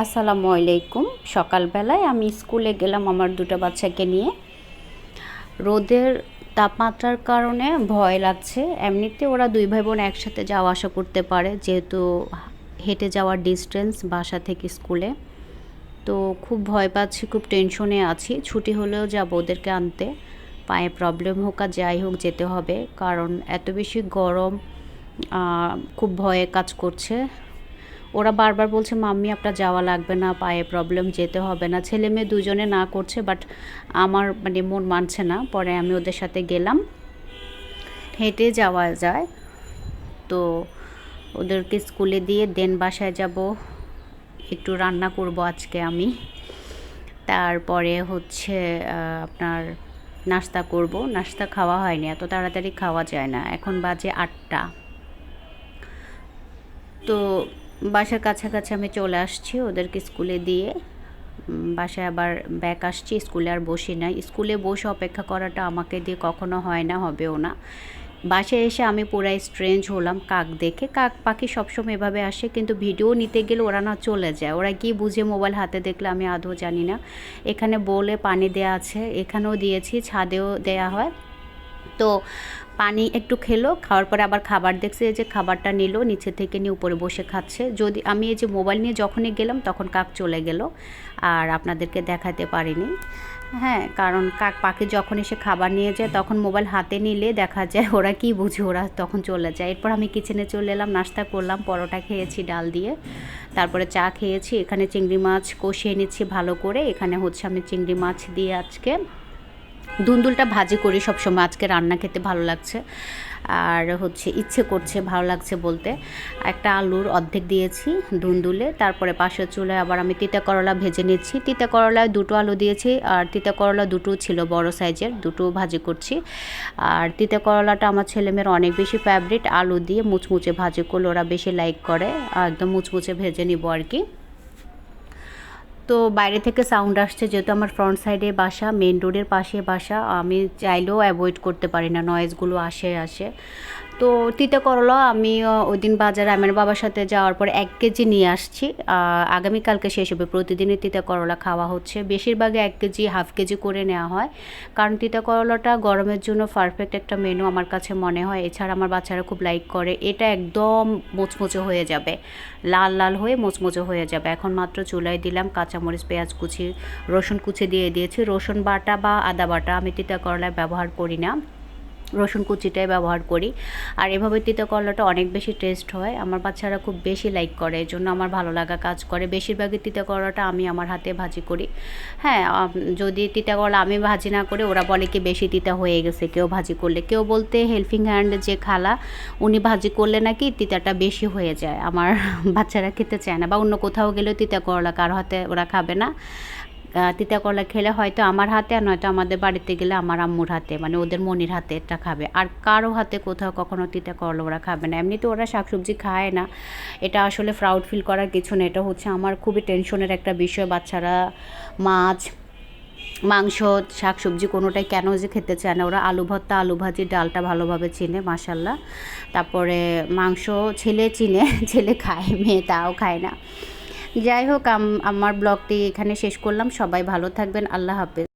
আসসালামু আলাইকুম। সকালবেলায় আমি স্কুলে গেলাম আমার দুটো বাচ্চাকে নিয়ে। রোদের তাপমাত্রার কারণে ভয় লাগছে। এমনিতে ওরা দুই ভাই বোন একসাথে যাওয়া আসা করতে পারে, যেহেতু হেঁটে যাওয়ার ডিস্টেন্স বাসা থেকে স্কুলে। তো খুব ভয় পাচ্ছি, খুব টেনশনে আছি। ছুটি হলেও যাবো ওদেরকে আনতে। পায়ে প্রবলেম হোক আর যাই হোক যেতে হবে, কারণ এত বেশি গরম। খুব ভয়ে কাজ করছে। ওরা বারবার বলছে, মাম্মি আপনার যাওয়া লাগবে না, পায়ে প্রবলেম, যেতে হবে না। ছেলে মেয়ে দুজনে না করছে, বাট আমার মানে মন মানছে না। পরে আমি ওদের সাথে গেলাম। হেঁটে যাওয়া যায়। তো ওদেরকে স্কুলে দিয়ে দেন বাসায় যাব। একটু রান্না করব আজকে আমি। তারপরে হচ্ছে আপনার নাস্তা করব। নাস্তা খাওয়া হয়নি, এত তাড়াতাড়ি খাওয়া যায় না। এখন বাজে 8টা। তো বাসার কাছাকাছি আমি চলে আসছি ওদেরকে স্কুলে দিয়ে। বাসায় আবার ব্যাক আসছি, স্কুলে আর বসি নাই। স্কুলে বসে অপেক্ষা করাটা আমাকে দিয়ে কখনো হয় না, হবেও না। বাসায় এসে আমি পুরাই স্ট্রেঞ্জ হলাম কাক দেখে। কাক পাখি সবসময় এভাবে আসে, কিন্তু ভিডিও নিতে গেলে ওরা না চলে যায়। ওরা কি বুঝে মোবাইল হাতে দেখলে আমি আদৌ জানি না। এখানে বোলে পানি দেয়া আছে, এখানেও দিয়েছি, ছাদেও দেয়া হয়। তো পানি একটু খেলো, খাওয়ার পরে আবার খাবার দেখছে, এই যে খাবারটা নিল, নিচে থেকে নিয়ে উপরে বসে খাচ্ছে। যদি আমি এই যে মোবাইল নিয়ে যখনই গেলাম তখন কাক চলে গেল, আর আপনাদেরকে দেখাতে পারিনি। হ্যাঁ, কারণ কাক পাখি যখন এসে খাবার নিয়ে যায় তখন মোবাইল হাতে নিলে দেখা যায় ওরা কি বুঝে, ওরা তখন চলে যায়। এরপর আমি কিচেনে চলে এলাম, নাস্তা করলাম, পরোটা খেয়েছি ডাল দিয়ে, তারপরে চা খেয়েছি। এখানে চিংড়ি মাছ কষিয়ে নিচ্ছি ভালো করে। এখানে হচ্ছে আমি চিংড়ি মাছ দিয়ে আজকে ধুন্দুলটা ভাজি করি সবসময়। আজকে রান্না খেতে ভালো লাগছে, আর হচ্ছে ইচ্ছে করছে, ভালো লাগছে বলতে। একটা আলুর অর্ধেক দিয়েছি ধুন্দুলে। তারপরে পাশের চুলায় আবার আমি তিতা করলা ভেজে নিচ্ছি। তিতা করলায় 2টো আলু দিয়েছি, আর তিতা করলা 2টো ছিল বড় সাইজের, 2টো ভাজি করছি। আর তিতা করলাটা আমার ছেলেমেয়ের অনেক বেশি ফেভারিট। আলু দিয়ে মুচমুচে ভাজি করলে ওরা বেশি লাইক করে। একদম মুচমুচে ভেজে নিব আর কি। তো বাইরে থেকে সাউন্ড আসছে, যেহেতু আমার ফ্রন্ট সাইডে বাসা, মেন রোডের পাশে বাসা, আমি চাইলেও অ্যাভয়েড করতে পারি না, নয়েজগুলো আসে। তো তিতা করলা আমি ওই দিন বাজারে আমার বাবার সাথে যাওয়ার পর 1 কেজি নিয়ে আসছি। আগামীকালকে শেষ হবে। প্রতিদিনই তিতা করলা খাওয়া হচ্ছে, বেশিরভাগই 1 কেজি, হাফ কেজি করে নেওয়া হয়। কারণ তিতা করলাটা গরমের জন্য পারফেক্ট একটা মেনু আমার কাছে মনে হয়। এছাড়া আমার বাচ্চারা খুব লাইক করে। এটা একদম মুচমুচে হয়ে যাবে, লাল লাল হয়ে মুচমুচে হয়ে যাবে। এখন মাত্র চুলায় দিলাম, কাঁচামরিচ, পেঁয়াজ কুচি, রসুন কুচি দিয়ে দিয়েছি। রসুন বাটা বা আদা বাটা আমি তিতা করলায় ব্যবহার করি না, রসুন কুচিটাই ব্যবহার করি। আর এভাবে তিতা করলাটা অনেক বেশি টেস্ট হয়। আমার বাচ্চারা খুব বেশি লাইক করে, এই জন্য আমার ভালো লাগা কাজ করে। বেশিরভাগই তিতা করলাটা আমি আমার হাতে ভাজি করি। হ্যাঁ, যদি তিতা করলা আমি ভাজি না করে, ওরা বলে কি বেশি তিতা হয়ে গেছে কেউ ভাজি করলে। কেউ বলতে হেল্পিং হ্যান্ড যে খালা, উনি ভাজি করলে নাকি তিতাটা বেশি হয়ে যায়। আমার বাচ্চারা খেতে চায় না, বা অন্য কোথাও গেলেও তিতা করলা কারো হাতে ওরা খাবে না। তিতা করলা খেলে হয়তো আমার হাতে, আর নয়তো আমাদের বাড়িতে গেলে আমার আম্মুর হাতে, মানে ওদের মনির হাতে এটা খাবে। আর কারো হাতে কোথাও কখনো তিতা করলা ওরা খাবে না। এমনিতে ওরা শাকসবজি খায় না, এটা আসলে প্রাউড ফিল করার কিছু না। এটা হচ্ছে আমার খুবই টেনশনের একটা বিষয়। বাচ্চারা মাছ, মাংস, শাকসবজি কোনোটাই কেন যে খেতে চায় না। ওরা আলু ভর্তা, আলু ভাজি, ডালটা ভালোভাবে চিনে মাশাল্লাহ। তারপরে মাংস ছেলে চিনে, ছেলে খায়, মেয়ে তাও খায় না। যাই হোক, আমার ব্লগটি এখানে শেষ করলাম। সবাই ভালো থাকবেন, আল্লাহ হাফেজ।